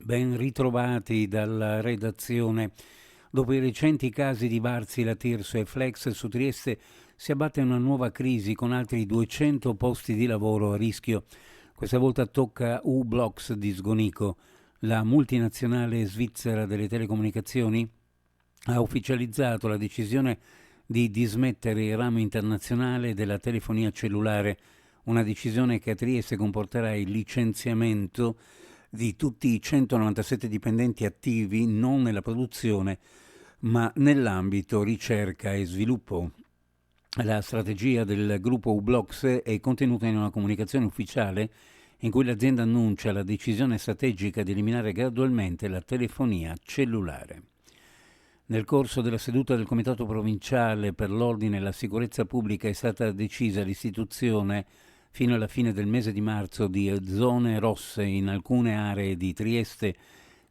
Ben ritrovati dalla redazione. Dopo i recenti casi di Wärtsilä, Tirso e Flex, su Trieste si abbatte una nuova crisi con altri 200 posti di lavoro a rischio. Questa volta tocca U-Blox di Sgonico. La multinazionale svizzera delle telecomunicazioni ha ufficializzato la decisione di dismettere il ramo internazionale della telefonia cellulare, una decisione che a Trieste comporterà il licenziamento di tutti i 197 dipendenti attivi non nella produzione ma nell'ambito ricerca e sviluppo. La strategia del gruppo U-Blox è contenuta in una comunicazione ufficiale in cui l'azienda annuncia la decisione strategica di eliminare gradualmente la telefonia cellulare. Nel corso della seduta del Comitato Provinciale per l'Ordine e la Sicurezza Pubblica è stata decisa l'istituzione fino alla fine del mese di marzo di zone rosse in alcune aree di Trieste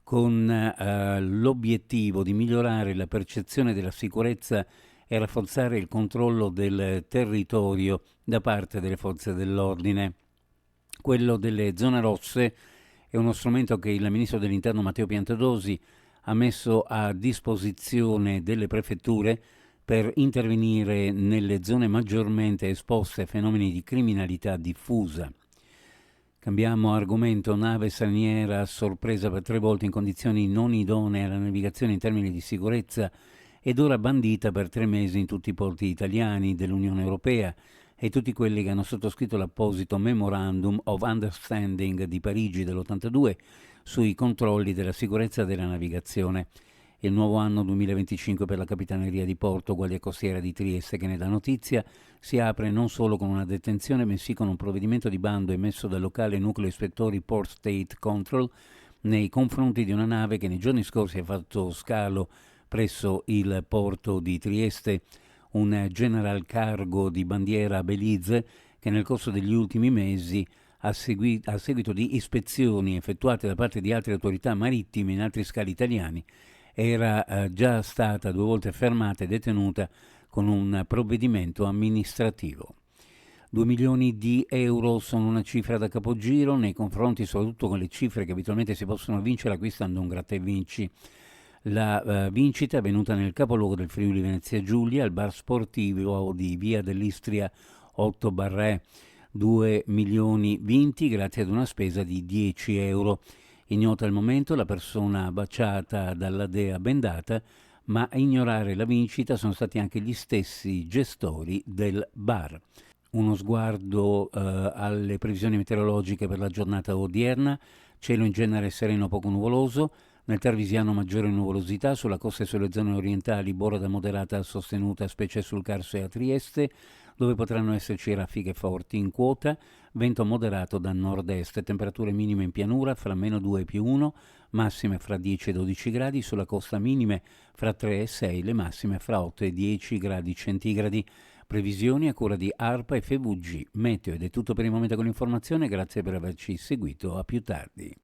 con l'obiettivo di migliorare la percezione della sicurezza e rafforzare il controllo del territorio da parte delle forze dell'ordine. Quello delle zone rosse è uno strumento che il ministro dell'Interno Matteo Piantedosi ha messo a disposizione delle prefetture per intervenire nelle zone maggiormente esposte a fenomeni di criminalità diffusa. Cambiamo argomento. Nave straniera sorpresa per 3 volte in condizioni non idonee alla navigazione in termini di sicurezza ed ora bandita per 3 mesi in tutti i porti italiani dell'Unione Europea e tutti quelli che hanno sottoscritto l'apposito Memorandum of Understanding di Parigi dell'82 sui controlli della sicurezza della navigazione. Il nuovo anno 2025 per la Capitaneria di Porto, Guardia Costiera di Trieste, che ne dà notizia, si apre non solo con una detenzione, bensì con un provvedimento di bando emesso dal locale nucleo ispettori Port State Control nei confronti di una nave che nei giorni scorsi ha fatto scalo presso il porto di Trieste, un General Cargo di bandiera Belize che nel corso degli ultimi mesi a seguito di ispezioni effettuate da parte di altre autorità marittime in altri scali italiani era già stata 2 volte fermata e detenuta con un provvedimento amministrativo. 2 milioni di euro sono una cifra da capogiro nei confronti soprattutto con le cifre che abitualmente si possono vincere acquistando un gratta e vinci. La vincita è avvenuta nel capoluogo del Friuli Venezia Giulia, al bar sportivo di Via dell'Istria 8 Barré, 2 milioni vinti grazie ad una spesa di 10 euro. Ignota al momento la persona baciata dalla dea bendata, ma a ignorare la vincita sono stati anche gli stessi gestori del bar. Uno sguardo alle previsioni meteorologiche per la giornata odierna: cielo in genere sereno poco nuvoloso, nel Tarvisiano maggiore nuvolosità, sulla costa e sulle zone orientali borda moderata sostenuta, specie sul Carso e a Trieste, dove potranno esserci raffiche forti. In quota vento moderato da nord-est, temperature minime in pianura fra -2 e +1, massime fra 10 e 12 gradi, sulla costa minime fra 3 e 6, le massime fra 8 e 10 gradi centigradi. Previsioni a cura di ARPA e FVG Meteo. Ed è tutto per il momento con l'informazione, grazie per averci seguito, a più tardi.